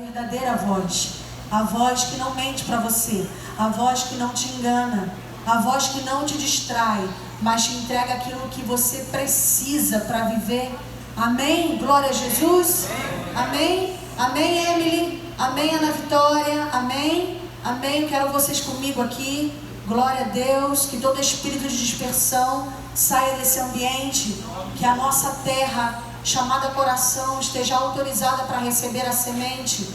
verdadeira voz, a voz que não mente para você, a voz que não te engana, a voz que não te distrai, mas te entrega aquilo que você precisa para viver. Amém? Glória a Jesus. Amém? Amém, Emily? Amém, Ana Vitória? Amém? Amém? Quero vocês comigo aqui. Glória a Deus. Que todo espírito de dispersão saia desse ambiente. Que a nossa terra, chamada coração, esteja autorizada para receber a semente.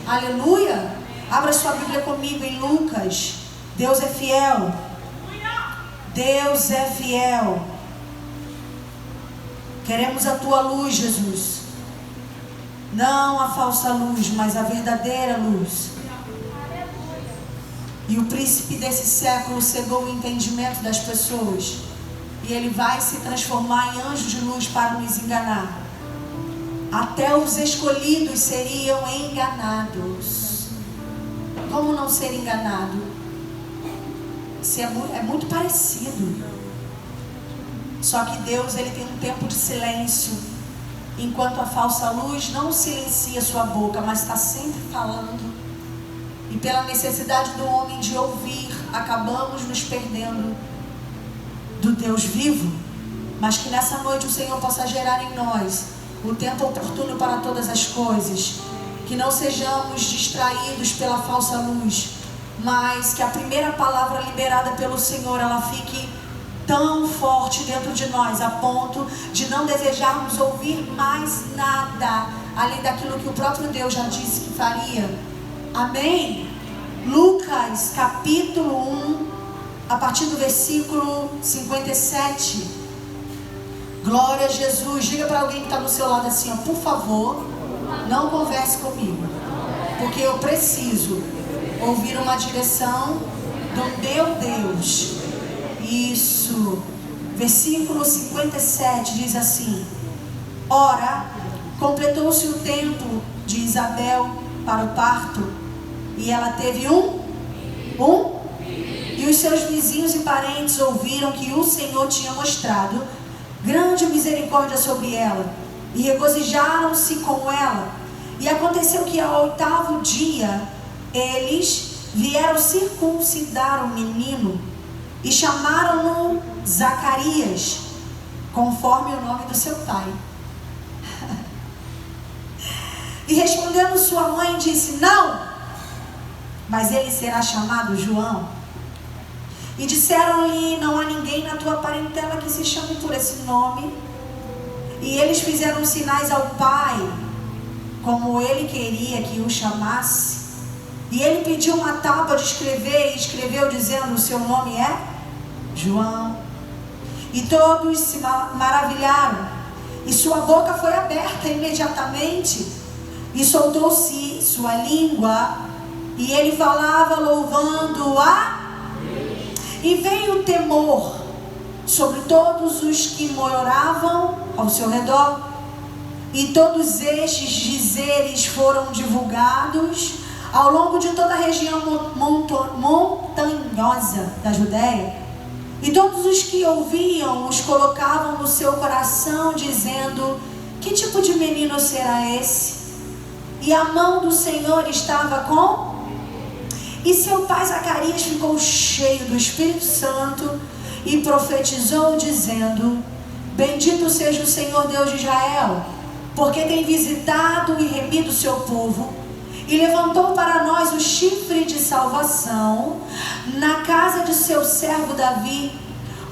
Aleluia. Abra sua Bíblia comigo em Lucas. Deus é fiel. Deus é fiel. Queremos a tua luz, Jesus. Não a falsa luz, mas a verdadeira luz. E o príncipe desse século cegou o entendimento das pessoas. E ele vai se transformar em anjo de luz para nos enganar. Até os escolhidos seriam enganados. Como não ser enganado? Isso é muito parecido. Só que Deus, ele tem um tempo de silêncio. Enquanto a falsa luz não silencia sua boca, mas está sempre falando. E pela necessidade do homem de ouvir, acabamos nos perdendo do Deus vivo. Mas que nessa noite o Senhor possa gerar em nós o tempo oportuno para todas as coisas. Que não sejamos distraídos pela falsa luz, mas que a primeira palavra liberada pelo Senhor, ela fique tão forte dentro de nós, a ponto de não desejarmos ouvir mais nada, além daquilo que o próprio Deus já disse que faria. Amém? Lucas capítulo 1, a partir do versículo 57. Glória a Jesus. Diga para alguém que está do seu lado assim, ó, por favor, não converse comigo, porque eu preciso ouvir uma direção do meu Deus. Isso. Versículo 57 diz assim: ora, completou-se o tempo de Isabel para o parto, e ela teve e os seus vizinhos e parentes ouviram que o Senhor tinha mostrado grande misericórdia sobre ela, e regozijaram-se com ela. E aconteceu que ao 8º dia eles vieram circuncidar o menino e chamaram-no Zacarias, conforme o nome do seu pai. E respondendo sua mãe, disse: não, mas ele será chamado João. E disseram-lhe: não há ninguém na tua parentela que se chame por esse nome. E eles fizeram sinais ao pai, como ele queria que o chamasse. E ele pediu uma tábua de escrever, e escreveu dizendo: o seu nome é João. E todos se maravilharam, e sua boca foi aberta imediatamente, e soltou-se sua língua, e ele falava louvando a... E veio o temor sobre todos os que moravam ao seu redor, e todos estes dizeres foram divulgados ao longo de toda a região montanhosa da Judéia. E todos os que ouviam os colocavam no seu coração, dizendo: que tipo de menino será esse? E a mão do Senhor estava com... E seu pai Zacarias ficou cheio do Espírito Santo e profetizou, dizendo: bendito seja o Senhor Deus de Israel, porque tem visitado e remido o seu povo, e levantou para nós o chifre de salvação na casa de seu servo Davi,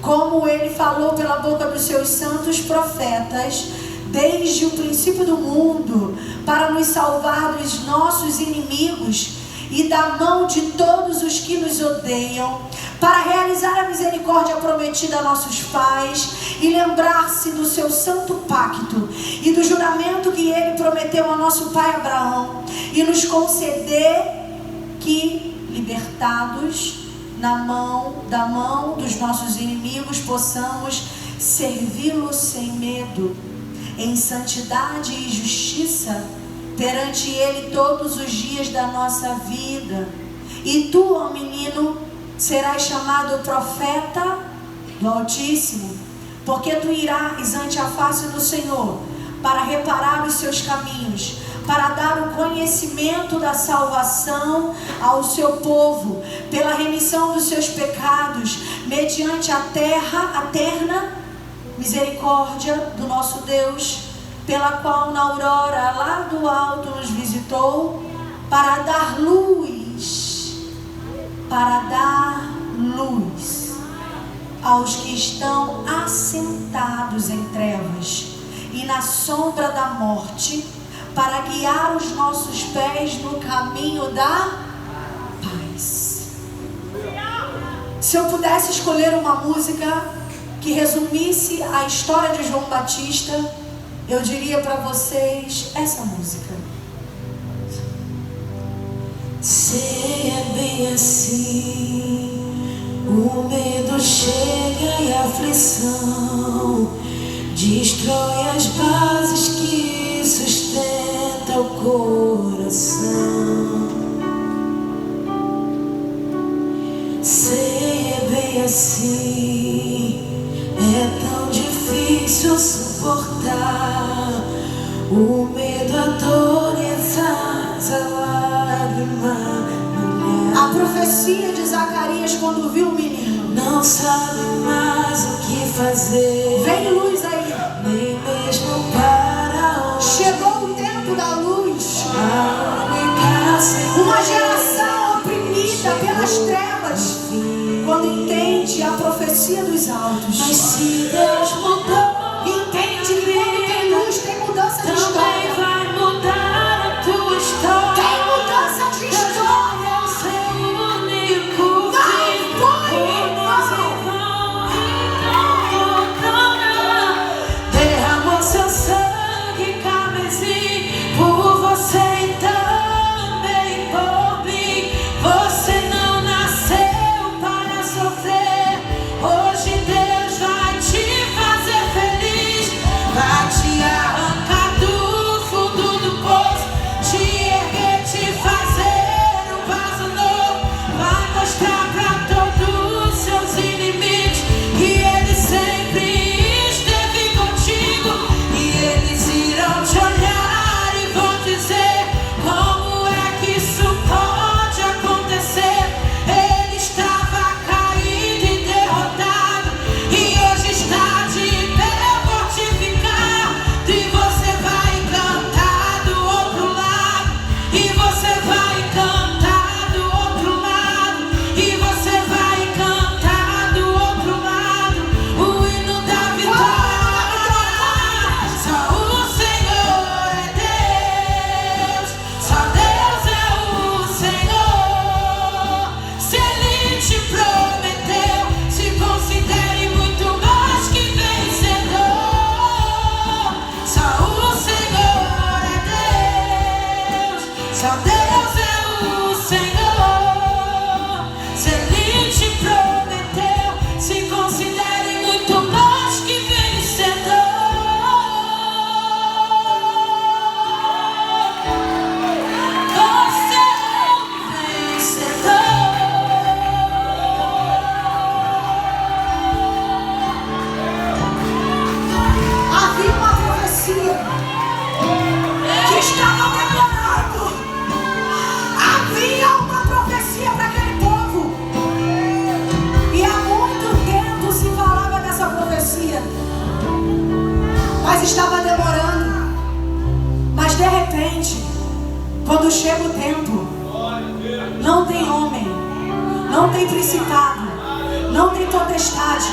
como ele falou pela boca dos seus santos profetas, desde o princípio do mundo, para nos salvar dos nossos inimigos e da mão de todos os que nos odeiam, para realizar a misericórdia prometida a nossos pais e lembrar-se do seu santo pacto e do juramento que ele prometeu a nosso pai Abraão, e nos conceder que, libertados da mão dos nossos inimigos, possamos servi-lo sem medo, em santidade e justiça perante ele todos os dias da nossa vida. E tu, ó menino, serás chamado profeta do Altíssimo, porque tu irás ante a face do Senhor para reparar os seus caminhos, para dar o conhecimento da salvação ao seu povo, pela remissão dos seus pecados, mediante a terna misericórdia do nosso Deus, pela qual na aurora lá do alto nos visitou, para dar luz aos que estão assentados em trevas e na sombra da morte, para guiar os nossos pés no caminho da paz. Se eu pudesse escolher uma música que resumisse a história de João Batista, eu diria para vocês essa música. Se é bem assim, o medo chega e a aflição destrói as bases que sustentam o coração. Se é bem assim, é tão difícil suportar o medo, a dor e essa lágrima. A profecia de Zacarias quando viu o menino. Não sabe mais o que fazer. Vem luz aí. Nem mesmo para onde. Chegou o tempo da luz. Uma geração oprimida pelas trevas, quando entende a profecia dos altos. Mas se Deus mudou, entende que quando tem luz tem mudança de história. também vai mudar a tua história. Tem mudança de história. Seu único derramou seu sangue carmesim por você e também por mim. Você não nasceu para sofrer. Hoje Deus vai te fazer feliz. Vai te arrancar do fundo do poço, te erguer, te fazer um vaso novo. Vai mostrar pra todos os seus inimigos que Ele sempre esteve contigo. E eles irão te olhar e vão dizer: como é que isso pode acontecer? Ele estava caído e derrotado, e hoje está de pé fortificado. E você vai cantar do outro lado, e você vai cantar do outro lado, e você vai cantar do outro lado o hino da vitória. Só o Senhor é Deus, só Deus é o Senhor. Se Ele te prometeu, se considere muito mais que vencedor. Só o Senhor é Deus, só Deus é o Senhor. Se Ele te prometeu, se considere muito mais que vencedor. Você é um vencedor. Havia uma profecia que estava demorando. Havia uma profecia para aquele povo. E há muito tempo se falava dessa profecia. Mas estava demorando. Mas de repente, quando chega o tempo, não tem homem, não tem principado, não tem potestade,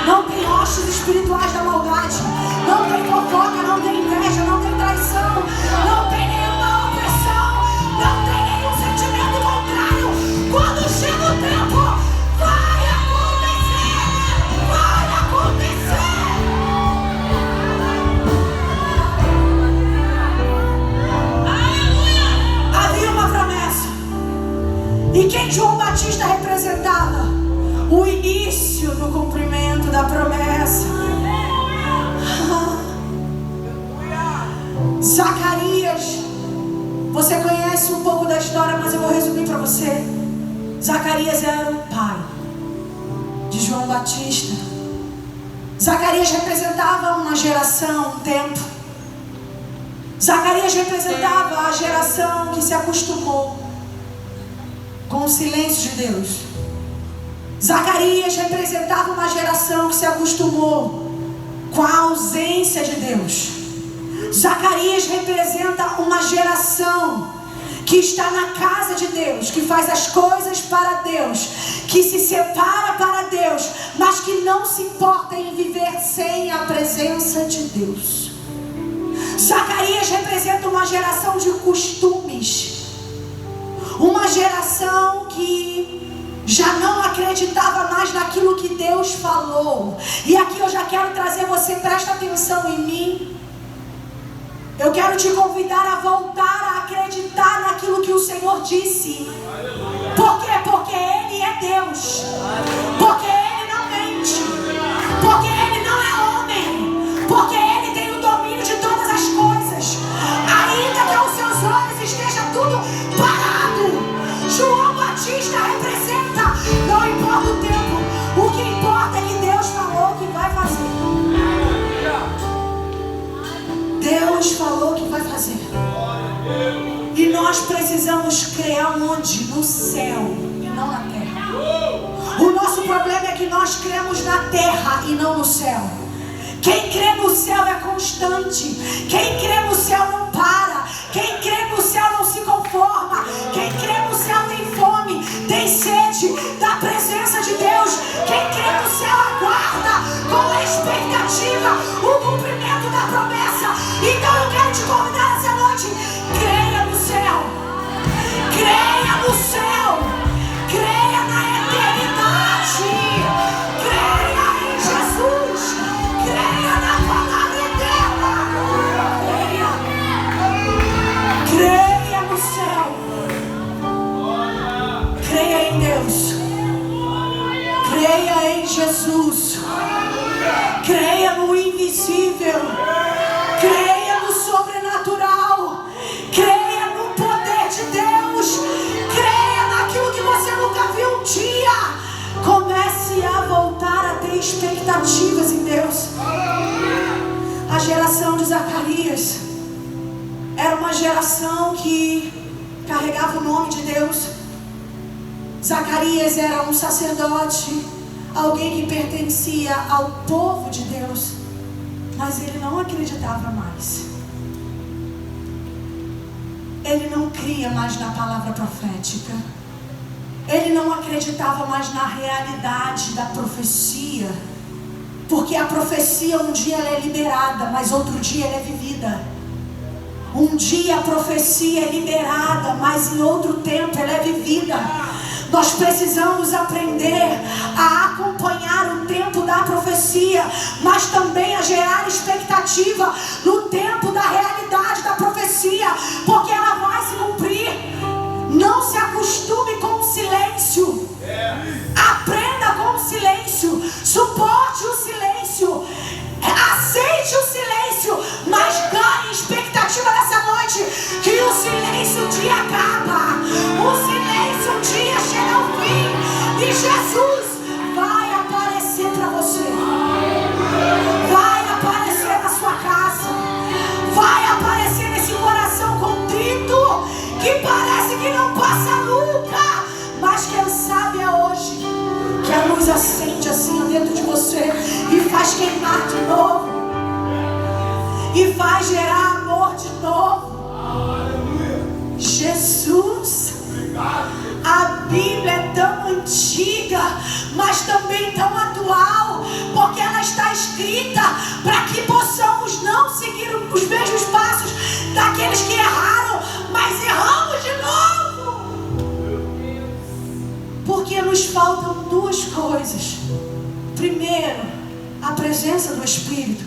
não tem hostes espirituais da maldade, não tem fofoca, não tem inveja, não tem traição, não tem nenhuma opressão, não tem nenhum sentimento contrário. Quando chega o tempo, vai acontecer, vai acontecer. Havia uma promessa. E quem João Batista representava? O início do cumprimento da promessa. Zacarias, você conhece um pouco da história, mas eu vou resumir para você. Zacarias era o pai de João Batista. Zacarias representava uma geração, um tempo. Zacarias representava a geração que se acostumou com o silêncio de Deus. Zacarias representava uma geração que se acostumou com a ausência de Deus. Zacarias representa uma geração que está na casa de Deus, que faz as coisas para Deus, que se separa para Deus, mas que não se importa em viver sem a presença de Deus. Zacarias representa uma geração de costumes, uma geração que já não acreditava mais naquilo que Deus falou. E aqui eu já quero trazer você, presta atenção em mim. Eu quero te convidar a voltar a acreditar naquilo que o Senhor disse. Por quê? Porque Ele é Deus. Porque Ele não mente. Porque Ele não é homem. Porque Ele tem o domínio de todas as coisas. Ainda que aos seus olhos esteja tudo parado. João Batista representa, não importa o tempo, o que importa é que Deus falou que vai fazer. Deus falou que vai fazer. E nós precisamos crer aonde? No céu e não na terra. O nosso problema é que nós cremos na terra e não no céu. Quem crê no céu é constante. Quem crê no céu não para. Quem crê no céu não se conforma. Quem crê no céu tem fome, tem sede da presença de Deus. Quem crê no céu aguarda com expectativa o cumprimento da promessa. Então eu quero te convidar essa noite. Creia no céu. Creia no céu. Creia na eternidade. Creia em Jesus. Creia na palavra eterna. Creia no céu. Creia em Deus. Creia em Jesus. Creia no invisível. Creia no sobrenatural. Creia no poder de Deus. Creia naquilo que você nunca viu um dia. Comece a voltar a ter expectativas em Deus. A geração de Zacarias era uma geração que carregava o nome de Deus. Zacarias era um sacerdote, alguém que pertencia ao povo de Deus, mas ele não acreditava mais. Ele não cria mais na palavra profética. Ele não acreditava mais na realidade da profecia, porque a profecia um dia ela é liberada, mas outro dia ela é vivida. Um dia a profecia é liberada, mas em outro tempo ela é vivida. Nós precisamos aprender a acompanhar o tempo da profecia, mas também a gerar expectativa no tempo da realidade da profecia, porque ela vai se cumprir. Não se acostume com o silêncio. Aprenda com o silêncio. Suporte o silêncio. Aceite o silêncio, mas ganhe expectativa nessa noite que o silêncio um dia acaba. O silêncio um dia chega ao fim e Jesus vai aparecer para você. Vai aparecer na sua casa. Vai aparecer nesse coração contrito que parece que não passa nunca, mas quem sabe é hoje que a luz acende assim dentro de você e faz queimar de novo e vai gerar amor de novo. Jesus, a Bíblia é tão antiga, mas também tão atual, porque ela está escrita para que possamos não seguir os mesmos passos daqueles que erraram, mas erramos de novo. Porque nos faltam duas coisas. Primeiro, a presença do Espírito.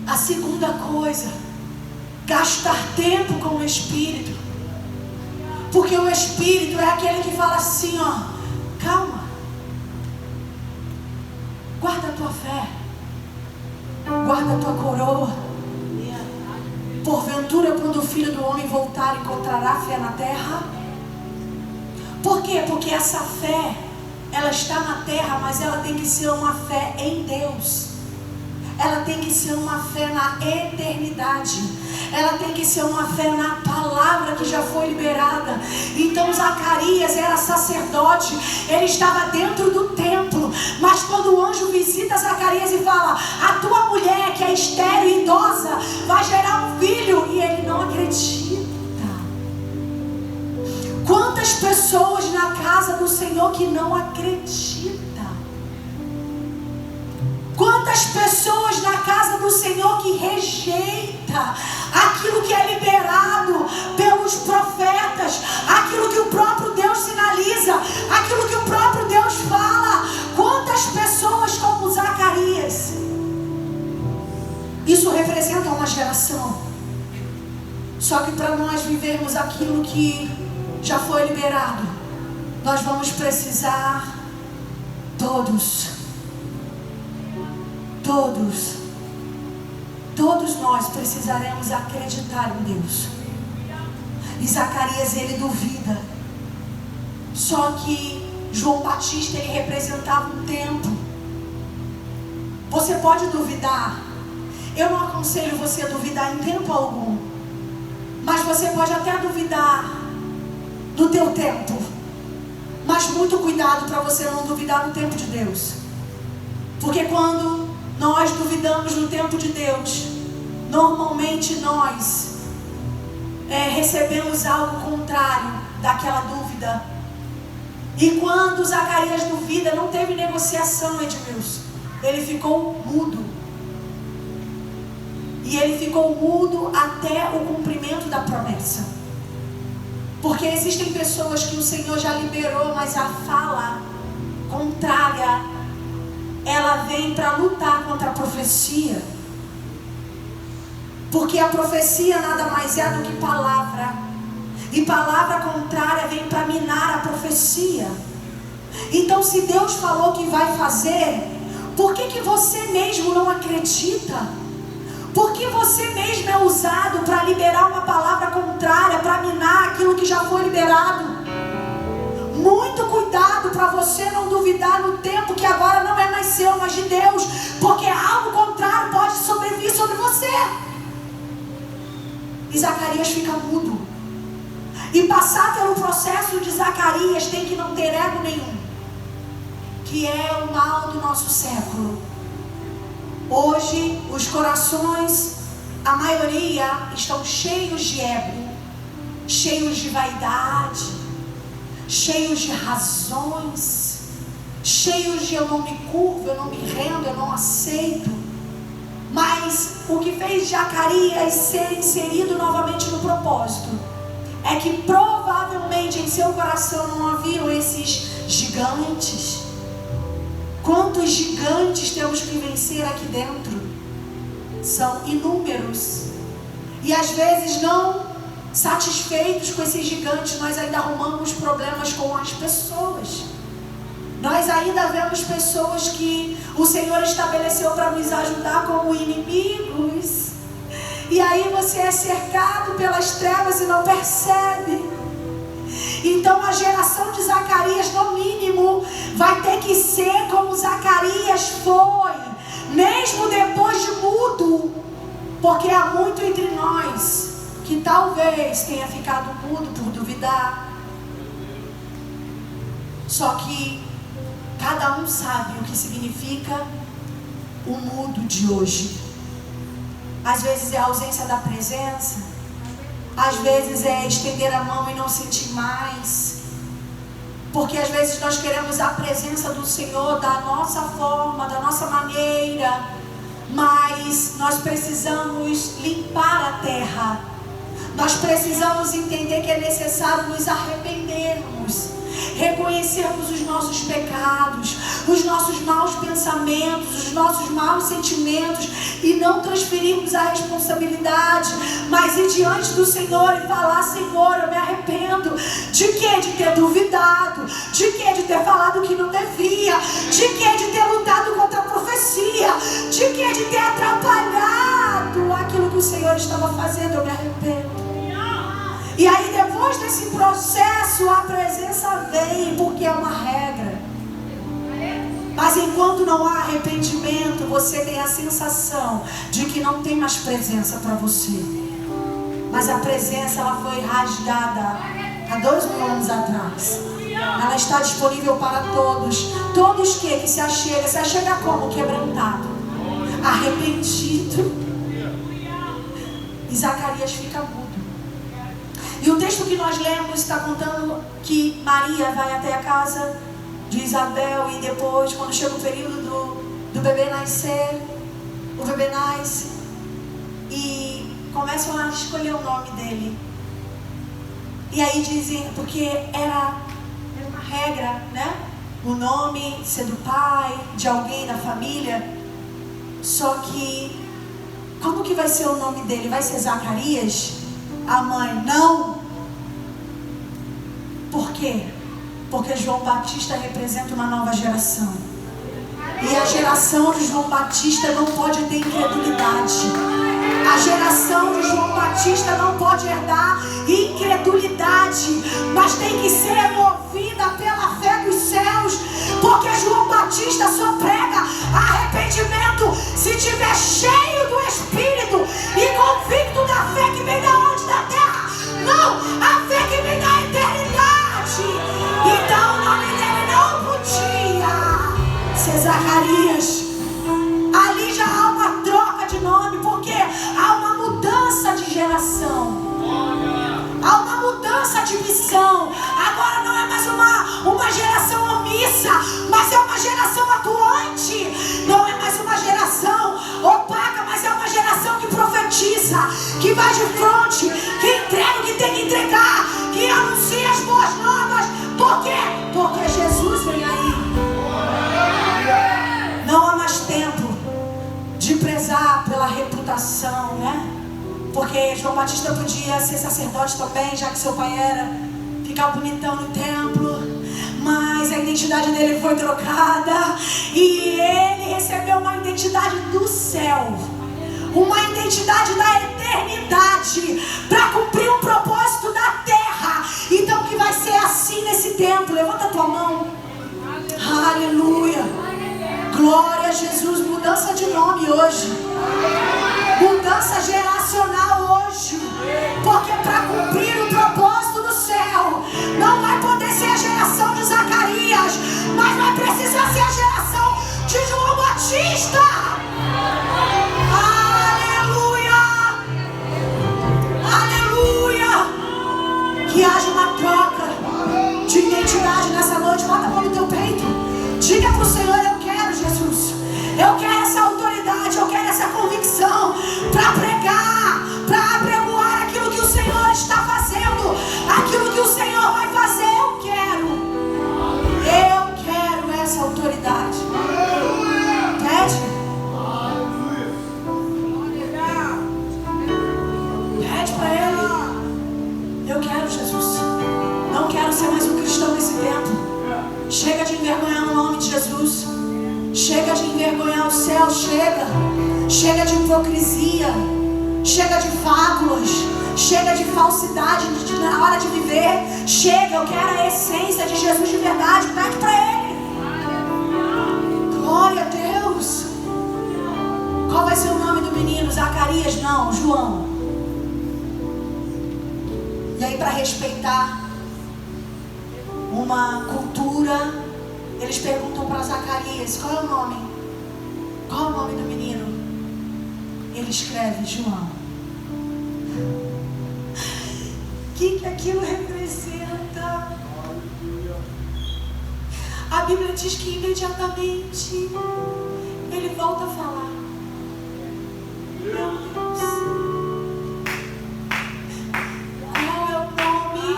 A segunda coisa, gastar tempo com o Espírito. Porque o Espírito é aquele que fala assim, ó, calma, guarda a tua fé, guarda a tua coroa. Porventura, quando o Filho do Homem voltar, encontrará fé na terra? Por quê? Porque essa fé, ela está na terra, mas ela tem que ser uma fé em Deus. ela tem que ser uma fé na eternidade. Ela tem que ser uma fé na palavra que já foi liberada. Então Zacarias era sacerdote, ele estava dentro do templo, mas quando o anjo visita Zacarias e fala: a tua mulher que é estéril e idosa vai gerar um filho, e ele não acredita. Quantas pessoas na casa do Senhor que não acreditam? Quantas pessoas na casa do Senhor que rejeita aquilo que é liberado pelos profetas, aquilo que o próprio Deus sinaliza, aquilo que o próprio Deus fala? Quantas pessoas como Zacarias? Isso representa uma geração. Só que para nós vivermos aquilo que já foi liberado, nós vamos precisar todos nós precisaremos acreditar em Deus. E Zacarias, ele duvida. Só que João Batista, ele representava um tempo. Você pode duvidar. Eu não aconselho você a duvidar em tempo algum, mas você pode até duvidar do teu tempo. Mas muito cuidado para você não duvidar no tempo de Deus. Porque quando nós duvidamos no tempo de Deus, normalmente nós recebemos algo contrário daquela dúvida. E quando Zacarias duvida, não teve negociação, Edmilson. Ele ficou mudo. E ele ficou mudo até o cumprimento da promessa. Porque existem pessoas que o Senhor já liberou, mas a fala contrária, ela vem para lutar contra a profecia. Porque a profecia nada mais é do que palavra. E palavra contrária vem para minar a profecia. Então, se Deus falou que vai fazer, por que você mesmo não acredita? Por que você mesmo é usado para liberar uma palavra contrária, para minar aquilo que já foi liberado? Muito cuidado para você não duvidar no tempo que agora não é mais seu, mas de Deus. Porque algo contrário pode sobrevir sobre você. E Zacarias fica mudo. E passar pelo processo de Zacarias tem que não ter ego nenhum, que é o mal do nosso século. Hoje os corações, a maioria, estão cheios de ego, cheios de vaidade, cheios de razões, cheios de eu não me curvo, eu não me rendo, eu não aceito. Mas o que fez Zacarias ser inserido novamente no propósito é que provavelmente em seu coração não haviam esses gigantes. Quantos gigantes temos que vencer aqui dentro? São inúmeros. E às vezes, não satisfeitos com esses gigantes, nós ainda arrumamos problemas com as pessoas. Nós ainda vemos pessoas que o Senhor estabeleceu para nos ajudar como inimigos. E aí você é cercado pelas trevas e não percebe. Então a geração de Zacarias, no mínimo, vai ter que ser como Zacarias foi, mesmo depois de mudo. Porque há muito entre nós que talvez tenha ficado mudo por duvidar. Só que cada um sabe o que significa o mudo de hoje. Às vezes é a ausência da presença. Às vezes é estender a mão e não sentir mais. Porque às vezes nós queremos a presença do Senhor da nossa forma, da nossa maneira. Mas nós precisamos limpar a terra. Nós precisamos entender que é necessário nos arrependermos. Reconhecermos os nossos pecados, os nossos maus pensamentos, os nossos maus sentimentos e não transferirmos a responsabilidade, mas ir diante do Senhor e falar: Senhor, eu me arrependo. De quê? De ter duvidado. De quê? De ter falado que não devia. De quê? De ter lutado contra a profecia. De quê? De ter atrapalhado aquilo que o Senhor estava fazendo. Eu me arrependo. E aí depois desse processo a presença vem, porque é uma regra. Mas enquanto não há arrependimento, você tem a sensação de que não tem mais presença para você. Mas a presença, ela foi rasgada há 2000 anos atrás. Ela está disponível para todos. Todos que se achega. Se achega como? Quebrantado, arrependido. E Zacarias fica mudo. E o texto que nós lemos está contando que Maria vai até a casa de Isabel. E depois, quando chega o período do bebê nascer, o bebê nasce. E começam a escolher o nome dele. E aí dizem, porque era uma regra, né? O nome ser do pai, de alguém da família. Só que, como que vai ser o nome dele? Vai ser Zacarias? A mãe, não. Por quê? Porque João Batista representa uma nova geração. E a geração de João Batista não pode ter incredulidade. A geração de João Batista não pode herdar incredulidade, mas tem que ser movida pela fé dos céus, porque João Batista só prega arrependimento se estiver cheio do Espírito e convicto da fé que vem da onde? Da terra. Não, a fé que vem da eternidade. Então o nome dele não podia ser Zacarias. Ali já há uma troca de nome, porque há uma mudança de geração, há uma mudança de missão. Agora não é mais uma geração omissa, mas é uma geração atuante. Não é mais uma geração opaca, mas é uma geração que profetiza, que vai de frente, que entrega o que tem que entregar, que anuncia as boas novas. Por quê? Porque Jesus vem aí. Não há mais tempo de prezar pela reputação, né? Porque João Batista podia ser sacerdote também, já que seu pai era, ficar bonitão no templo. Mas a identidade dele foi trocada e ele recebeu uma identidade do céu, uma identidade da eternidade, para cumprir um propósito da terra. Então que vai ser assim nesse tempo. Levanta a tua mão. Aleluia. Glória a Jesus. Mudança de nome hoje, mudança geracional hoje, porque para cumprir o propósito do céu não vai poder ser a geração de Zacarias, mas vai precisar ser a geração de João Batista. Aleluia, aleluia. Que haja uma troca de identidade nessa noite. Bota a mão no teu peito, diga para o Senhor: eu quero, Jesus, eu quero essa autoridade, eu quero essa convicção para pregar, para apregoar aquilo que o Senhor está fazendo, aquilo que o Senhor vai fazer. Eu quero essa autoridade. Pede. Pede para Ele. Eu quero, Jesus. Não quero ser mais um cristão nesse tempo. Chega de envergonhar o nome de Jesus. Chega de envergonhar o céu. Chega de hipocrisia. Chega de fábulas. Chega de falsidade na hora de viver. Chega, eu quero a essência de Jesus de verdade. Pede para Ele. Glória a Deus. Qual vai ser o nome do menino? Zacarias? Não, João. E aí, para respeitar uma cultura, eles perguntam para Zacarias: qual é o nome? Qual é o nome do menino? Ele escreve: João. O que aquilo representa? A Bíblia diz que imediatamente ele volta a falar. Meu Deus, qual é o nome?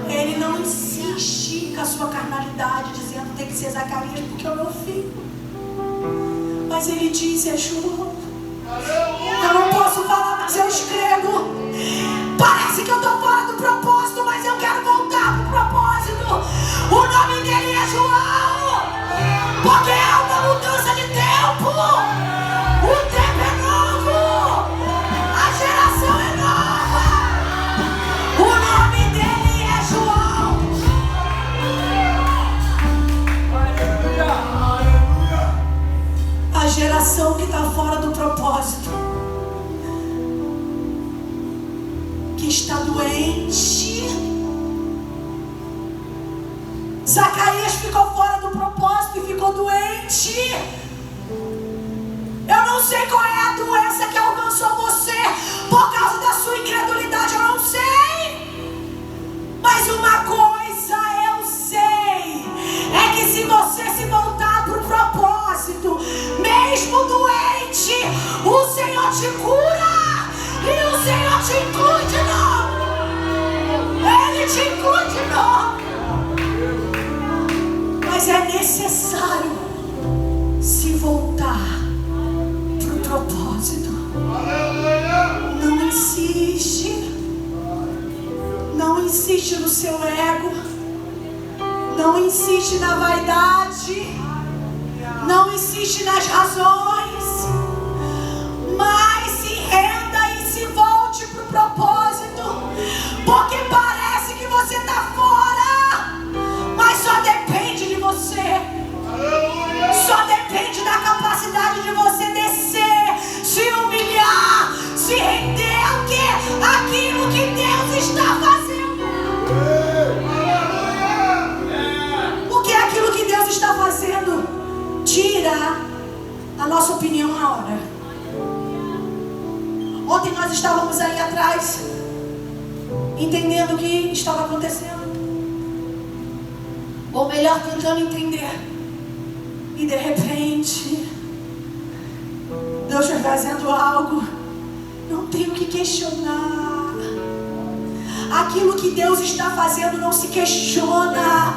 Ele não insiste com a sua carnalidade, dizendo tem que ser Zacarias porque é o meu filho. Mas ele diz: é João. Eu não posso falar, mas eu escrevo. Parece que eu estou fora do propósito, mas eu quero voltar para o propósito. O nome dele é João, porque é uma mudança de tempo. O tempo é novo, a geração é nova. O nome dele é João. que está doente. Zacarias ficou fora do propósito e ficou doente. Eu não sei qual é a doença que alcançou você por causa da sua incredulidade, eu não sei. Mas uma coisa eu sei, é que se você se voltar para o propósito, mesmo doente, o Senhor te cura e o Senhor te inclui de novo. Ele te inclui de novo. Mas é necessário se voltar para o propósito. Não insiste. Não insiste no seu ego. Não insiste na vaidade. Não insiste nas razões. Mas se renda e se volte para o propósito. Porque parece que você está fora, mas só depende de você. Só depende da capacidade de você descer, se humilhar, se render ao que? Aquilo que Deus está fazendo. Porque aquilo que Deus está fazendo tira a nossa opinião na hora. Ontem nós estávamos ali atrás, entendendo o que estava acontecendo. Ou melhor, tentando entender. E de repente, Deus foi fazendo algo. Não tenho que questionar. Aquilo que Deus está fazendo não se questiona.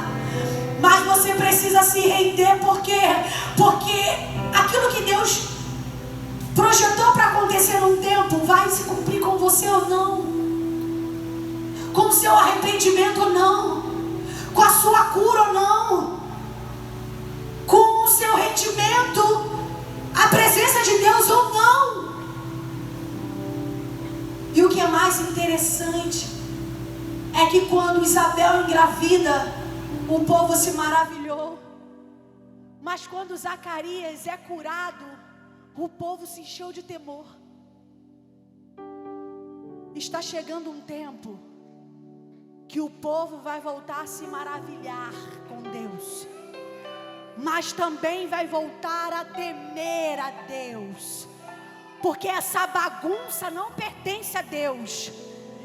Mas você precisa se render. Por quê? Porque aquilo que Deus projetou para acontecer num tempo vai se cumprir com você ou não. Com o seu arrependimento ou não. Com a sua cura ou não. Com o seu rendimento à presença de Deus ou não. E o que é mais interessante é que quando Isabel engravida, o povo se maravilhou. Mas quando Zacarias é curado, o povo se encheu de temor. Está chegando um tempo que o povo vai voltar a se maravilhar com Deus, mas também vai voltar a temer a Deus, porque essa bagunça não pertence a Deus.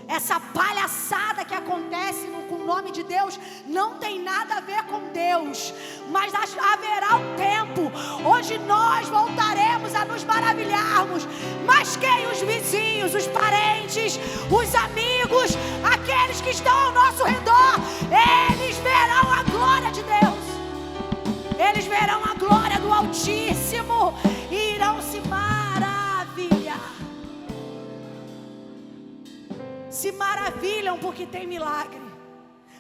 Essa palhaçada que acontece com o nome de Deus não tem nada a ver com Deus. Mas haverá um tempo onde nós voltaremos a nos maravilharmos. Mas quem? Os vizinhos, os parentes, os amigos, aqueles que estão ao nosso redor, eles verão a glória de Deus. Eles verão a glória do Altíssimo e irão se maravilhar. Se maravilham porque tem milagre.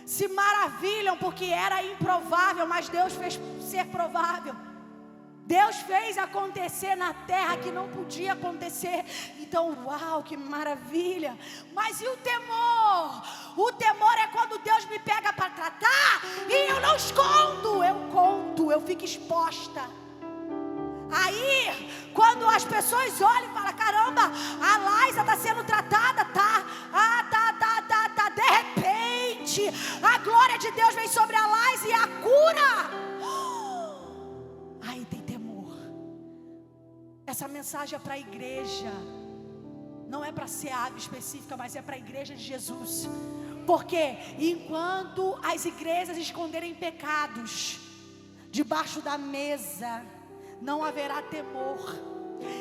Se maravilham porque era improvável, mas Deus fez ser provável. Deus fez acontecer na terra que não podia acontecer. Então, uau, que maravilha. Mas e o temor? O temor é quando Deus me pega para tratar e eu não escondo, eu conto, eu fico exposta. Aí, quando as pessoas olham e falam, caramba, a Laísa está sendo tratada, tá. De repente, a glória de Deus vem sobre a Laísa e a cura. Aí tem temor. Essa mensagem é para a igreja. Não é para ser ave específica, mas é para a igreja de Jesus. Porque enquanto as igrejas esconderem pecados debaixo da mesa, não haverá temor.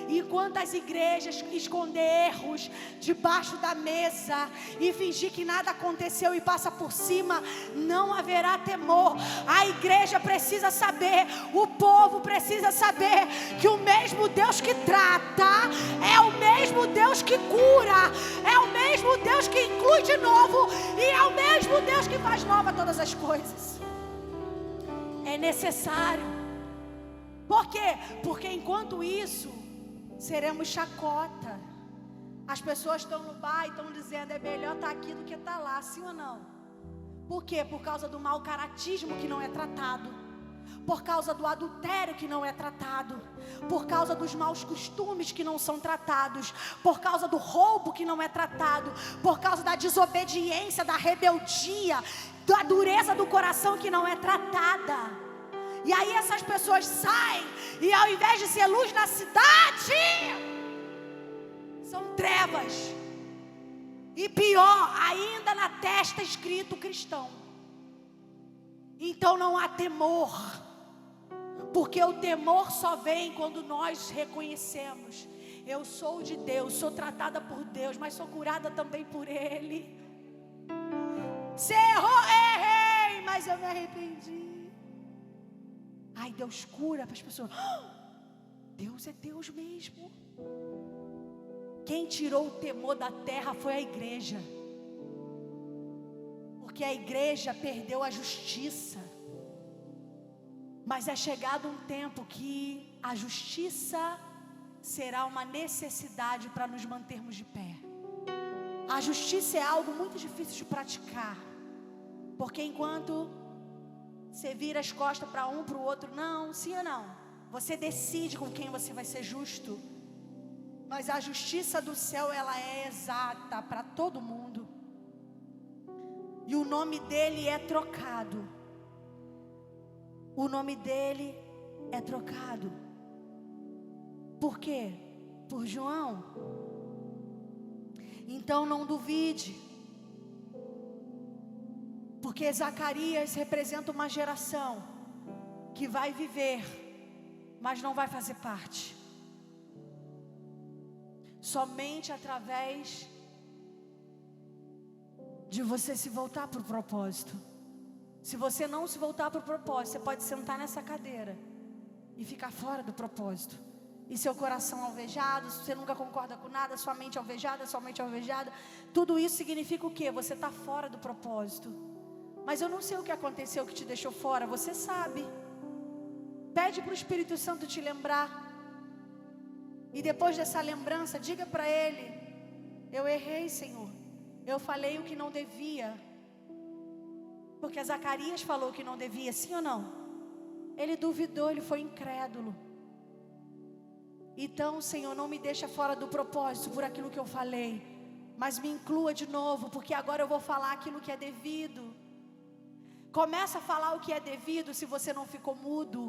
Enquanto as igrejas esconder erros debaixo da mesa e fingir que nada aconteceu e passa por cima, não haverá temor. A igreja precisa saber, o povo precisa saber que o mesmo Deus que trata é o mesmo Deus que cura, é o mesmo Deus que inclui de novo e é o mesmo Deus que faz nova todas as coisas. É necessário. Por quê? Porque enquanto isso seremos chacota. As pessoas estão no bar e estão dizendo, é melhor estar aqui do que estar lá, sim ou não? Por quê? Por causa do mau caratismo que não é tratado. por causa do adultério que não é tratado, por causa dos maus costumes que não são tratados, por causa do roubo que não é tratado, por causa da desobediência, da rebeldia, da dureza do coração que não é tratada. E aí essas pessoas saem e ao invés de ser luz na cidade, são trevas. E pior, ainda na testa escrito cristão. Então não há temor, porque o temor só vem quando nós reconhecemos: eu sou de Deus, sou tratada por Deus, mas sou curada também por Ele. Você errou, errei, mas eu me arrependi. Ai, Deus cura para as pessoas. Deus é Deus mesmo. Quem tirou o temor da terra foi a igreja, porque a igreja perdeu a justiça. Mas é chegado um tempo que a justiça será uma necessidade para nos mantermos de pé. A justiça é algo muito difícil de praticar, porque enquanto você vira as costas para um, para o outro, não, sim ou não, você decide com quem você vai ser justo. Mas a justiça do céu, ela é exata para todo mundo. E o nome dele é trocado. O nome dele é trocado. Por quê? Por João. Então não duvide. Porque Zacarias representa uma geração que vai viver, mas não vai fazer parte. Somente através de você se voltar para o propósito. Se você não se voltar para o propósito, você pode sentar nessa cadeira e ficar fora do propósito. E seu coração alvejado, você nunca concorda com nada, sua mente alvejada, tudo isso significa o quê? Você está fora do propósito. Mas eu não sei o que aconteceu que te deixou fora, você sabe. Pede para o Espírito Santo te lembrar. E depois dessa lembrança, diga para Ele: eu errei, Senhor, eu falei o que não devia. Porque Zacarias falou o que não devia, sim ou não? Ele duvidou, ele foi incrédulo. Então, Senhor, não me deixa fora do propósito por aquilo que eu falei, mas me inclua de novo, porque agora eu vou falar aquilo que é devido. Começa a falar o que é devido se você não ficou mudo.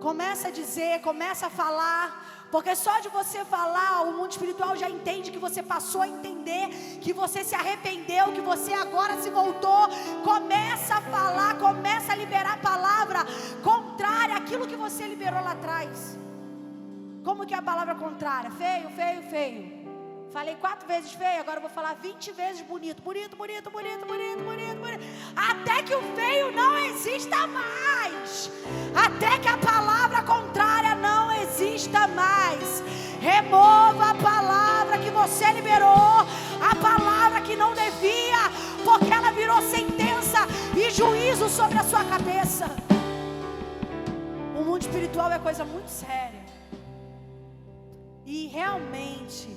Começa a dizer, começa a falar, porque só de você falar, o mundo espiritual já entende que você passou a entender, que você se arrependeu, que você agora se voltou. Começa a falar, começa a liberar a palavra contrária àquilo que você liberou lá atrás. Como que é a palavra contrária? Feio, feio, feio. Falei 4 vezes feio, agora eu vou falar 20 vezes bonito. Bonito, bonito, bonito, bonito, bonito, bonito. Até que o feio não exista mais. Até que a palavra contrária não exista mais. Remova a palavra que você liberou, a palavra que não devia, porque ela virou sentença e juízo sobre a sua cabeça. O mundo espiritual é coisa muito séria. E realmente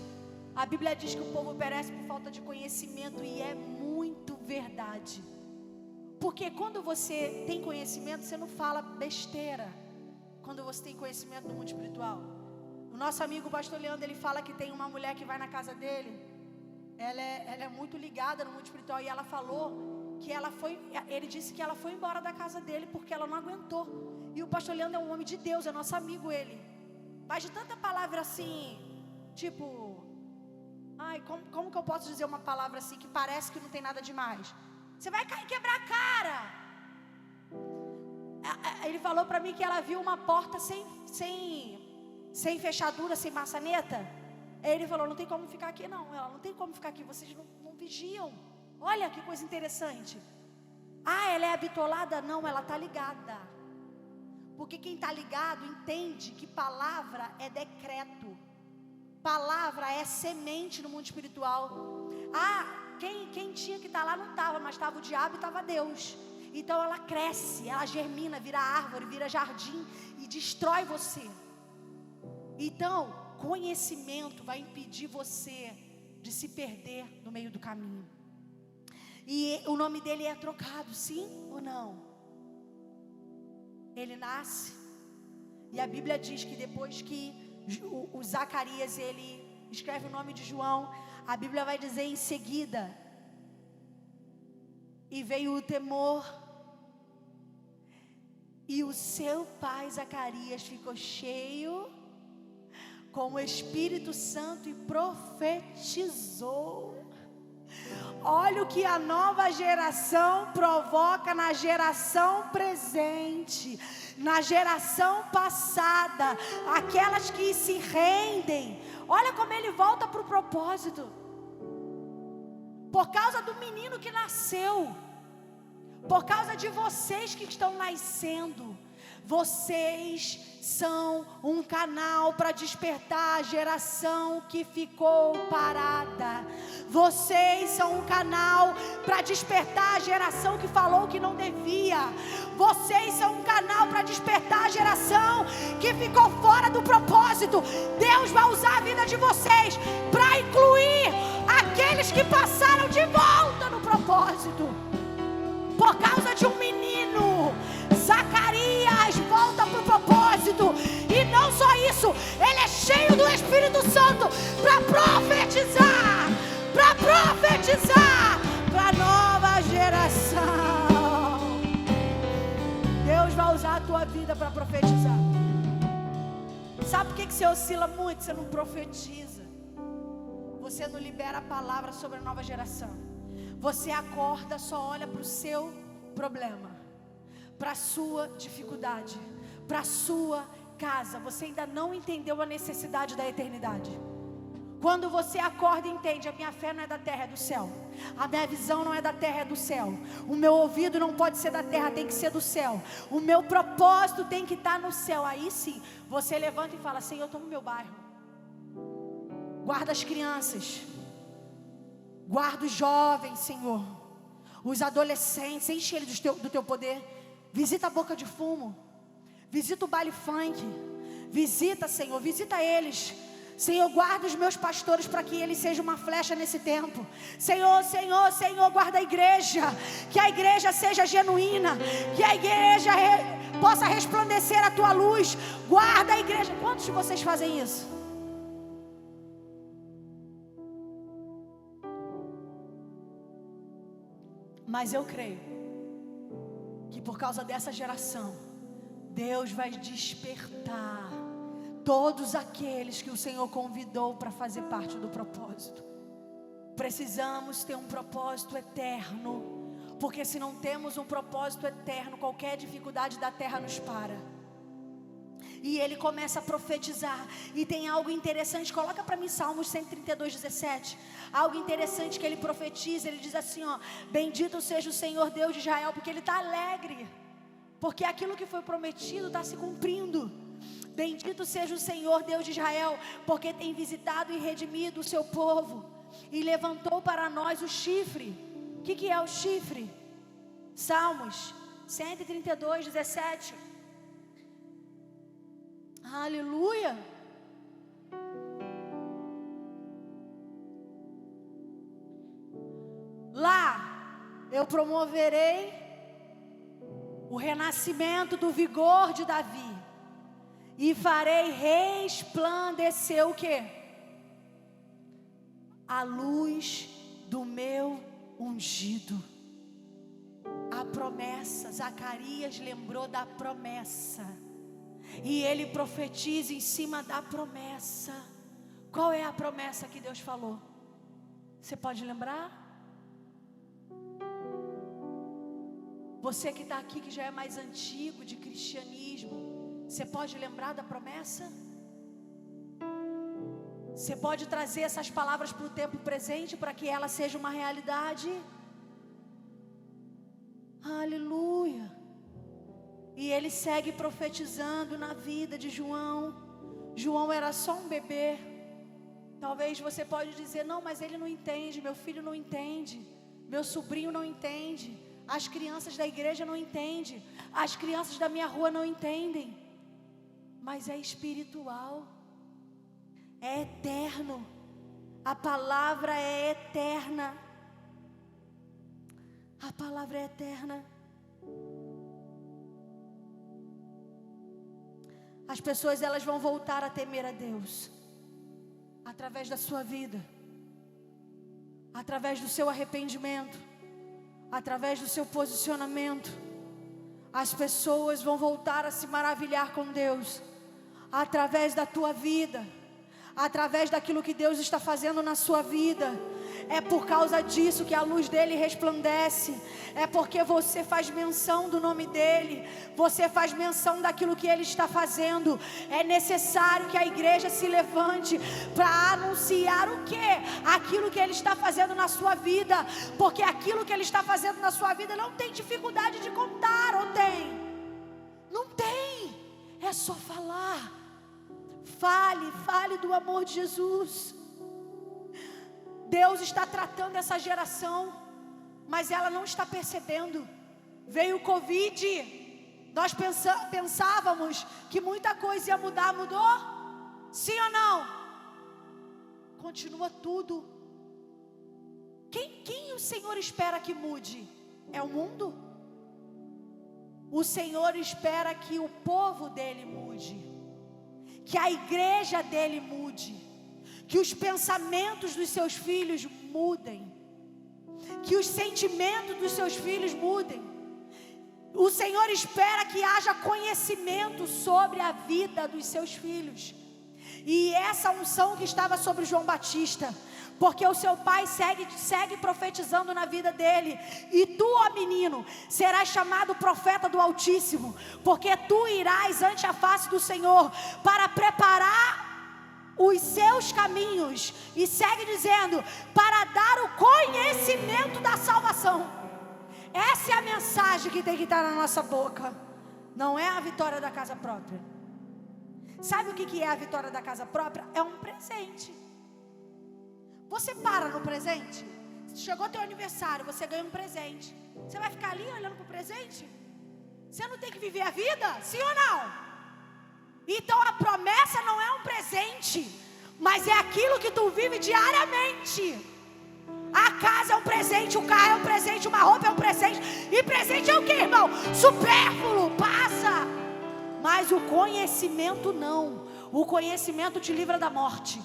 a Bíblia diz que o povo perece por falta de conhecimento, e é muito verdade. Porque quando você tem conhecimento, você não fala besteira. Quando você tem conhecimento do mundo espiritual. O nosso amigo pastor Leandro, ele fala que tem uma mulher que vai na casa dele. Ela é muito ligada no mundo espiritual, e ela falou que ele disse que ela foi embora da casa dele porque ela não aguentou. E o pastor Leandro é um homem de Deus, é nosso amigo ele. Mas de tanta palavra assim, tipo... Ai, como que eu posso dizer uma palavra assim que parece que não tem nada demais? Você vai cair e quebrar a cara. Ele falou para mim que ela viu uma porta sem fechadura, sem maçaneta. Aí ele falou: não tem como ficar aqui não. Ela: não tem como ficar aqui, vocês não vigiam. Olha que coisa interessante. Ah, ela é habitolada? Não, ela está ligada. Porque quem está ligado entende que palavra é decreto. Palavra é semente no mundo espiritual. Ah, quem tinha que estar lá não estava, mas estava o diabo e estava Deus. Então ela cresce, ela germina, vira árvore, vira jardim e destrói você. Então, conhecimento vai impedir você de se perder no meio do caminho. E o nome dele é trocado, sim ou não? ele nasce. E a Bíblia diz que depois que o Zacarias, ele escreve o nome de João, a Bíblia vai dizer em seguida, e veio o temor, e o seu pai Zacarias ficou cheio com o Espírito Santo e profetizou. Olha o que a nova geração provoca na geração presente, na geração passada, aquelas que se rendem. Olha como ele volta para o propósito. Por causa do menino que nasceu, por causa de vocês que estão nascendo, vocês são um canal para despertar a geração que ficou parada. Vocês são um canal para despertar a geração que falou que não devia. Vocês são um canal para despertar a geração que ficou fora do propósito. Deus vai usar a vida de vocês para incluir aqueles que passaram de volta no propósito. Por causa de um menino, Zacarias volta para o propósito. E não só isso, ele é cheio do Espírito Santo para profetizar para a nova geração. Deus vai usar a tua vida para profetizar. Sabe por que você oscila muito? Você não profetiza. Você não libera a palavra sobre a nova geração. Você acorda, só olha para o seu problema, para a sua dificuldade, para a sua casa. Você ainda não entendeu a necessidade da eternidade. Quando você acorda e entende, a minha fé não é da terra, é do céu. A minha visão não é da terra, é do céu. O meu ouvido não pode ser da terra, tem que ser do céu. O meu propósito tem que estar no céu. Aí sim, você levanta e fala: Senhor, eu estou no meu bairro. Guarda as crianças. Guarda os jovens, Senhor. Os adolescentes, enche eles do teu poder. Visita a boca de fumo. Visita o baile funk. Visita, Senhor, visita eles. Senhor, guarda os meus pastores para que eles sejam uma flecha nesse tempo. Senhor, Senhor, Senhor, guarda a igreja. Que a igreja seja genuína. Que a igreja possa resplandecer a tua luz. Guarda a igreja. Quantos de vocês fazem isso? Mas eu creio que por causa dessa geração, Deus vai despertar todos aqueles que o Senhor convidou para fazer parte do propósito. Precisamos ter um propósito eterno, porque se não temos um propósito eterno, qualquer dificuldade da terra nos para. E ele começa a profetizar. E tem algo interessante, coloca para mim Salmos 132, 17. Algo interessante que ele profetiza. Ele diz assim, ó: bendito seja o Senhor Deus de Israel, porque ele está alegre, porque aquilo que foi prometido está se cumprindo. Bendito seja o Senhor Deus de Israel, porque tem visitado e redimido o seu povo, e levantou para nós o chifre. O que é o chifre? Salmos 132, 17. Aleluia. Lá eu promoverei o renascimento do vigor de Davi, e farei resplandecer o quê? A luz do meu ungido. A promessa, Zacarias lembrou da promessa. E ele profetiza em cima da promessa. Qual é a promessa que Deus falou? Você pode lembrar? Você que está aqui, que já é mais antigo de cristianismo, você pode lembrar da promessa? Você pode trazer essas palavras para o tempo presente, para que ela seja uma realidade? Aleluia. E ele segue profetizando na vida de João. João era só um bebê. Talvez você pode dizer: não, mas ele não entende, meu filho não entende, meu sobrinho não entende, as crianças da igreja não entendem, as crianças da minha rua não entendem. Mas é espiritual, é eterno. A palavra é eterna. A palavra é eterna. as pessoas elas vão voltar a temer a Deus através da sua vida, através do seu arrependimento, através do seu posicionamento. As pessoas vão voltar a se maravilhar com Deus através da tua vida, através daquilo que Deus está fazendo na sua vida. É por causa disso que a luz dele resplandece. É porque você faz menção do nome dele, você faz menção daquilo que ele está fazendo. É necessário que a igreja se levante para anunciar o quê? Aquilo que ele está fazendo na sua vida. Porque aquilo que ele está fazendo na sua vida não tem dificuldade de contar, ou tem? Não tem, é só falar. Fale do amor de Jesus. Deus está tratando essa geração, mas ela não está percebendo. Veio o Covid, nós pensávamos que muita coisa ia mudar, mudou? Sim ou não? Continua tudo. Quem o Senhor espera que mude? É o mundo? O Senhor espera que o povo dele mude, que a igreja dele mude, que os pensamentos dos seus filhos mudem, que os sentimentos dos seus filhos mudem. O Senhor espera que haja conhecimento sobre a vida dos seus filhos. E essa unção que estava sobre João Batista, porque o seu pai segue profetizando na vida dele. E tu, ó menino, serás chamado profeta do Altíssimo, porque tu irás ante a face do Senhor para preparar os seus caminhos. E segue dizendo, para dar o conhecimento da salvação. Essa é a mensagem que tem que estar na nossa boca. Não é a vitória da casa própria. Sabe o que é a vitória da casa própria? É um presente. Você para no presente. Chegou teu aniversário, você ganha um presente. Você vai ficar ali olhando para o presente? Você não tem que viver a vida? Sim ou não? Então a promessa não é um presente, mas é aquilo que tu vive diariamente. A casa é um presente, o carro é um presente, uma roupa é um presente. E presente é o que, irmão? Supérfluo, passa. Mas o conhecimento não. O conhecimento te livra da morte.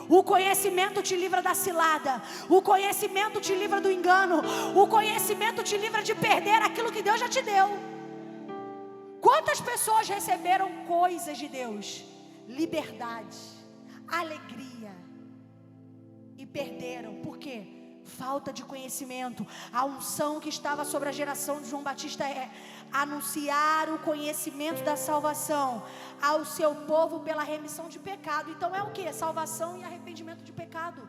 O conhecimento te livra da cilada. O conhecimento te livra do engano. O conhecimento te livra de perder aquilo que Deus já te deu. Quantas pessoas receberam coisas de Deus? Liberdade, alegria, e perderam. Por quê? Falta de conhecimento. A unção que estava sobre a geração de João Batista é anunciar o conhecimento da salvação ao seu povo pela remissão de pecado. Então é o que? Salvação e arrependimento de pecado.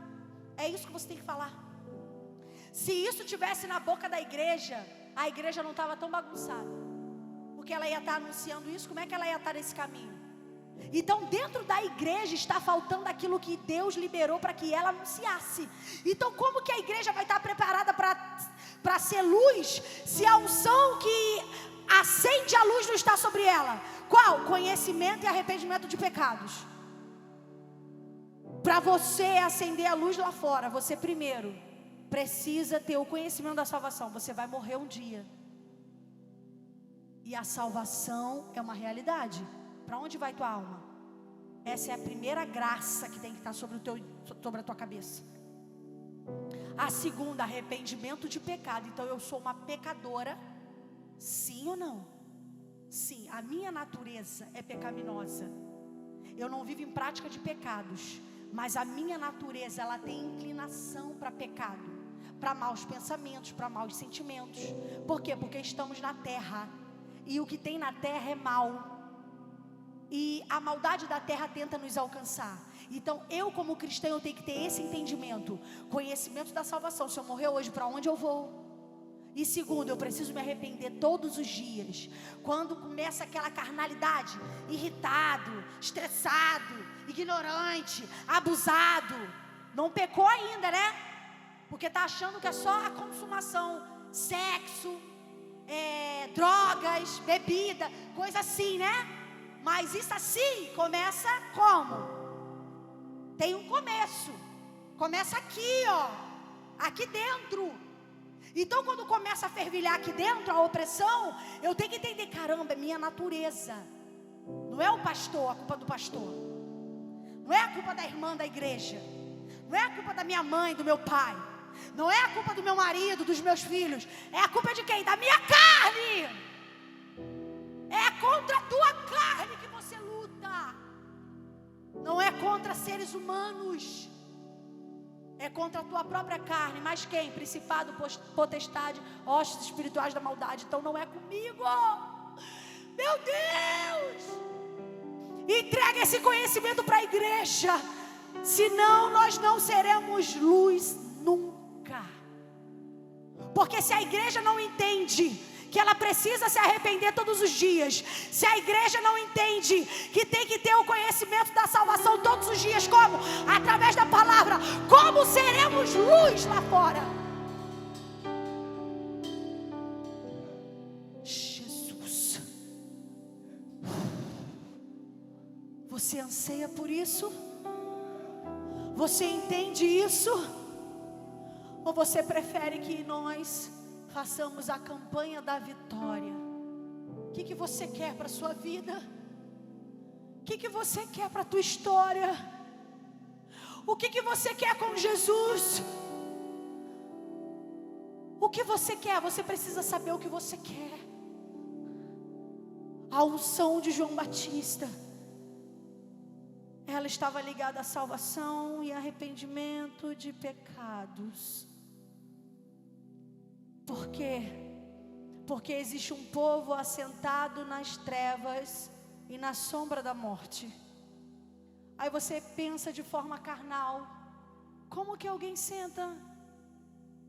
É isso que você tem que falar. Se isso tivesse na boca da igreja, a igreja não estava tão bagunçada, porque ela ia estar anunciando isso. Como é que ela ia estar nesse caminho? Então dentro da igreja está faltando aquilo que Deus liberou para que ela anunciasse. Então como que a igreja vai estar preparada para ser luz, se a unção que acende a luz não está sobre ela? Qual? Conhecimento e arrependimento de pecados. Para você acender a luz lá fora, você primeiro precisa ter o conhecimento da salvação. Você vai morrer um dia, e a salvação é uma realidade. Para onde vai tua alma? Essa é a primeira graça que tem que estar sobre a tua cabeça. A segunda, arrependimento de pecado. Então eu sou uma pecadora, sim ou não? Sim, a minha natureza é pecaminosa. Eu não vivo em prática de pecados, mas a minha natureza, ela tem inclinação para pecado, para maus pensamentos, para maus sentimentos. Por quê? Porque estamos na terra, e o que tem na terra é mal. E a maldade da terra tenta nos alcançar. Então eu, como cristão, eu tenho que ter esse entendimento, conhecimento da salvação. Se eu morrer hoje, para onde eu vou? E segundo, eu preciso me arrepender todos os dias. Quando começa aquela carnalidade, irritado, estressado, ignorante, abusado, não pecou ainda, né? Porque está achando que é só a consumação, sexo, drogas, bebida, coisa assim, né? Mas isso assim começa como? Tem um começo. Começa aqui, ó. Aqui dentro. Então quando começa a fervilhar aqui dentro a opressão, eu tenho que entender, caramba, é minha natureza. Não Não é o pastor, a culpa do pastor. Não é a culpa da irmã da igreja. Não é a culpa da minha mãe, do meu pai. Não é a culpa do meu marido, dos meus filhos. É a culpa de quem? Da minha carne. É contra a tua carne que você luta. Não é contra seres humanos. É contra a tua própria carne. Mas quem? Principado, potestade, hostes espirituais da maldade. Então não é comigo. Meu Deus! Entrega esse conhecimento para a igreja. Senão nós não seremos luz nunca. Porque se a igreja não entende que ela precisa se arrepender todos os dias, se a igreja não entende que tem que ter o conhecimento da salvação todos os dias, como? Através da palavra. Como seremos luz lá fora? Jesus, você anseia por isso? Você entende isso? Ou você prefere que nós façamos a campanha da vitória? O que você quer para a sua vida? O que você quer para a tua história? O que você quer com Jesus? O que você quer? Você precisa saber o que você quer. A unção de João Batista, ela estava ligada à salvação e arrependimento de pecados. Por quê? Porque existe um povo assentado nas trevas e na sombra da morte. Aí você pensa de forma carnal: como que alguém senta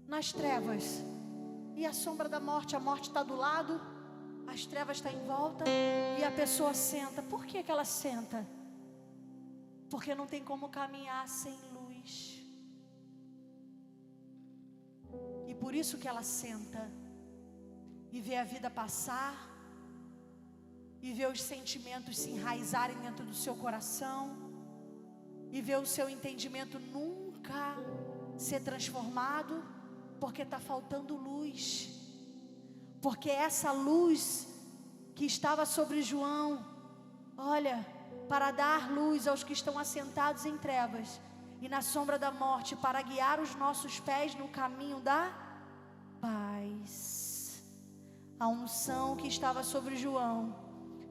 nas trevas e a sombra da morte? A morte está do lado, as trevas estão em volta e a pessoa senta. Por que ela senta? Porque não tem como caminhar sem luz. E por isso que ela senta e vê a vida passar, e vê os sentimentos se enraizarem dentro do seu coração, e vê o seu entendimento nunca ser transformado, porque está faltando luz. Porque essa luz que estava sobre João, olha, para dar luz aos que estão assentados em trevas e na sombra da morte, para guiar os nossos pés no caminho da paz. A unção que estava sobre João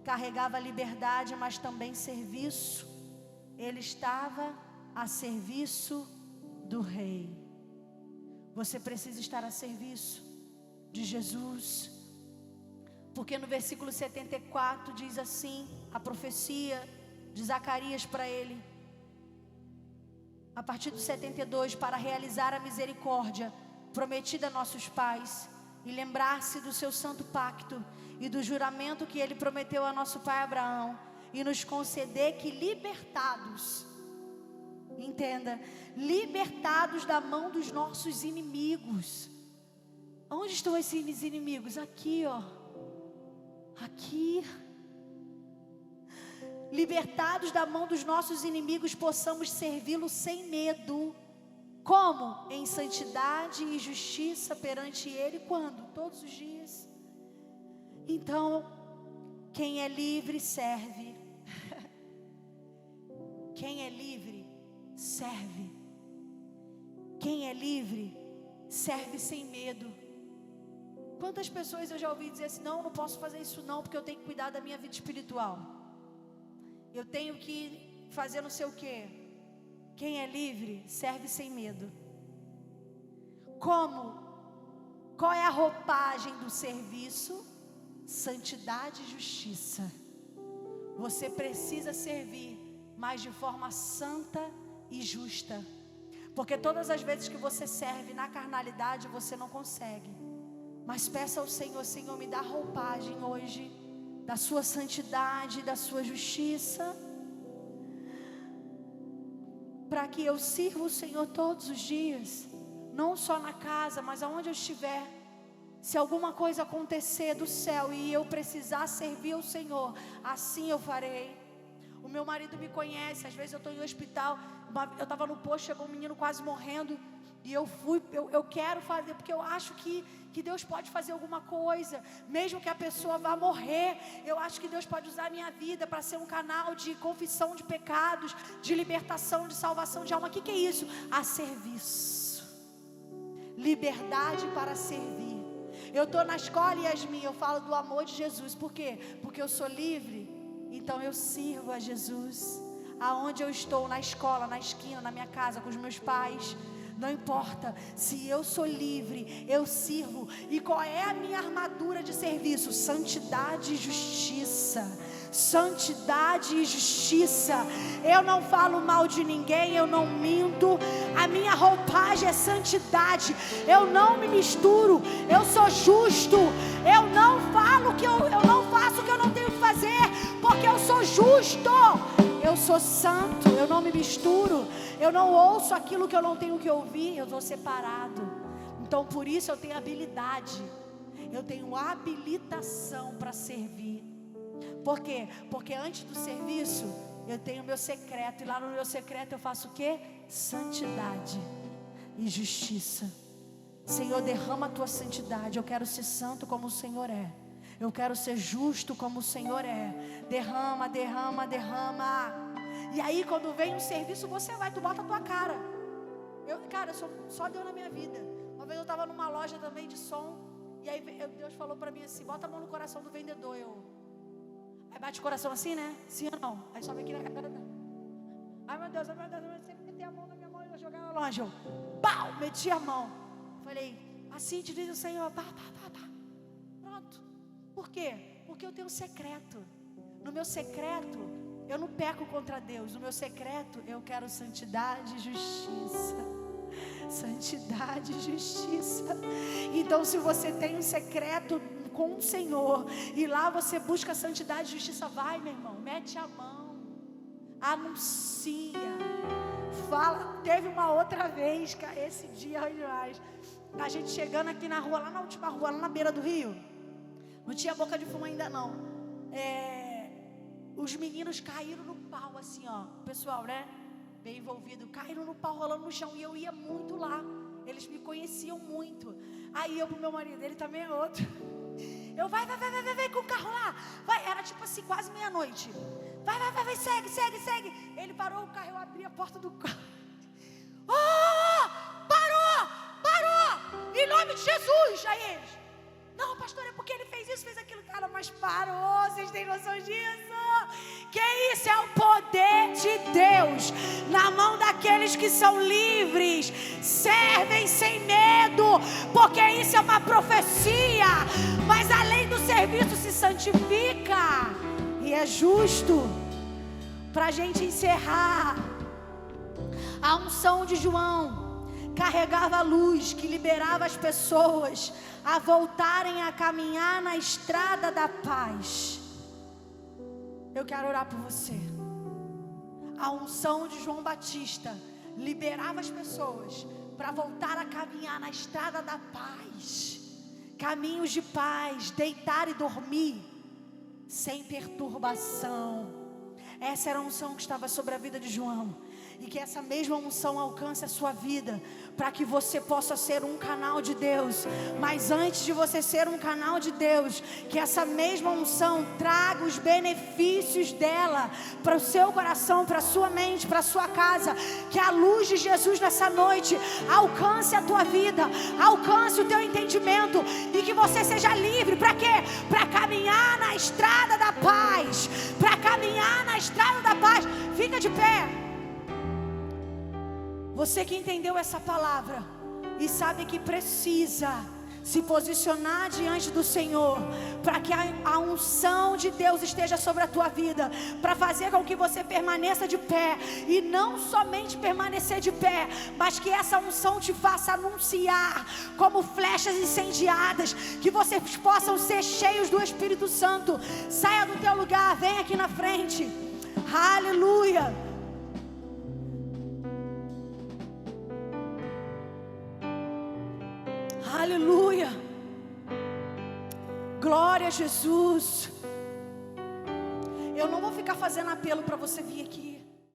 carregava liberdade, mas também serviço. Ele estava a serviço do Rei. Você precisa estar a serviço de Jesus. Porque no versículo 74 diz assim, a profecia de Zacarias para ele, a partir do 72: para realizar a misericórdia prometida a nossos pais, e lembrar-se do seu santo pacto e do juramento que ele prometeu a nosso pai Abraão, e nos conceder que libertados, entenda, libertados da mão dos nossos inimigos. Onde estão esses inimigos? Aqui, ó. Aqui. Libertados da mão dos nossos inimigos, possamos servi-lo sem medo. Como? Em santidade e justiça perante Ele. Quando? Todos os dias. Então, quem é livre serve. Quem é livre serve. Quem é livre serve sem medo. Quantas pessoas eu já ouvi dizer assim: não posso fazer isso não, porque eu tenho que cuidar da minha vida espiritual. Eu tenho que fazer não sei o quê. Quem é livre serve sem medo. Como? Qual é a roupagem do serviço? Santidade e justiça. Você precisa servir, mas de forma santa e justa. Porque todas as vezes que você serve na carnalidade, você não consegue. Mas peça ao Senhor: Senhor, me dá roupagem hoje da sua santidade, da sua justiça, para que eu sirva o Senhor todos os dias, não só na casa, mas aonde eu estiver. Se alguma coisa acontecer do céu e eu precisar servir ao Senhor, assim eu farei. O meu marido me conhece, às vezes eu estou em hospital, eu estava no posto, chegou um menino quase morrendo, E eu quero fazer, porque eu acho que Deus pode fazer alguma coisa, mesmo que a pessoa vá morrer. Eu acho que Deus pode usar a minha vida para ser um canal de confissão de pecados, de libertação, de salvação de alma. O que é isso? A serviço, liberdade para servir. Eu estou na escola, Yasmin, eu falo do amor de Jesus. Por quê? Porque eu sou livre, então eu sirvo a Jesus. Aonde eu estou, na escola, na esquina, na minha casa, com os meus pais, não importa, se eu sou livre, eu sirvo. E qual é a minha armadura de serviço? Santidade e justiça. Santidade e justiça. Eu não falo mal de ninguém, eu não minto. A minha roupagem é santidade. Eu não me misturo, eu sou justo. Eu não falo que eu não faço o que eu não tenho que fazer, porque eu sou justo. Eu sou santo, eu não me misturo. Eu não ouço aquilo que eu não tenho que ouvir, eu estou separado. Então por isso eu tenho habilidade, eu tenho habilitação para servir. Por quê? Porque antes do serviço eu tenho meu secreto, e lá no meu secreto eu faço o quê? Santidade e justiça. Senhor, derrama a tua santidade. Eu quero ser santo como o Senhor é. Eu quero ser justo como o Senhor é. Derrama, derrama, derrama. E aí quando vem um serviço, você vai, tu bota a tua cara. Cara, só Deus na minha vida. Uma vez eu estava numa loja também de som, e aí Deus falou para mim assim: bota a mão no coração do vendedor. Aí bate o coração assim, né? Sim ou não? Aí sobe aqui na cara. Ai meu Deus, você meter a mão na minha mão e eu jogar na loja. Eu, pau, meti a mão. Falei, assim te diz o Senhor, pá. Pronto. Por quê? Porque eu tenho um secreto. No meu secreto, eu não peco contra Deus. No meu secreto, eu quero santidade e justiça. Santidade e justiça. Então, se você tem um secreto com o Senhor, e lá você busca santidade e justiça, vai, meu irmão, mete a mão, anuncia, fala. Teve uma outra vez, cara, esse dia é demais. A gente chegando aqui na rua, lá na última rua, lá na beira do rio, não tinha boca de fumo ainda não. Os meninos caíram no pau assim, ó, o pessoal, né, bem envolvido, caíram no pau rolando no chão, e eu ia muito lá, eles me conheciam muito. Aí eu pro meu marido, ele também é outro, eu vai com o carro lá, vai, era tipo assim, quase meia-noite, vai, segue, ele parou o carro, eu abri a porta do carro, parou, em nome de Jesus. Aí eles, não, pastor, é porque ele fez isso, fez aquilo. Cara, mas parou, vocês têm noção disso? Que isso é o poder de Deus na mão daqueles que são livres, servem sem medo, porque isso é uma profecia. Mas além do serviço se santifica, e é justo. Para a gente encerrar, a unção de João carregava a luz que liberava as pessoas a voltarem a caminhar na estrada da paz. Eu quero orar por você. A unção de João Batista liberava as pessoas para voltar a caminhar na estrada da paz, caminhos de paz, deitar e dormir sem perturbação. Essa era a unção que estava sobre a vida de João. E que essa mesma unção alcance a sua vida, para que você possa ser um canal de Deus. Mas antes de você ser um canal de Deus, que essa mesma unção traga os benefícios dela para o seu coração, para a sua mente, para a sua casa. Que a luz de Jesus nessa noite alcance a tua vida, alcance o teu entendimento, e que você seja livre. Para quê? Para caminhar na estrada da paz. Para caminhar na estrada da paz. Fica de pé. Você que entendeu essa palavra e sabe que precisa se posicionar diante do Senhor, para que a unção de Deus esteja sobre a tua vida, para fazer com que você permaneça de pé, e não somente permanecer de pé, mas que essa unção te faça anunciar como flechas incendiadas, que vocês possam ser cheios do Espírito Santo. Saia do teu lugar, vem aqui na frente. Aleluia. Aleluia. Glória a Jesus. Eu não vou ficar fazendo apelo para você vir aqui.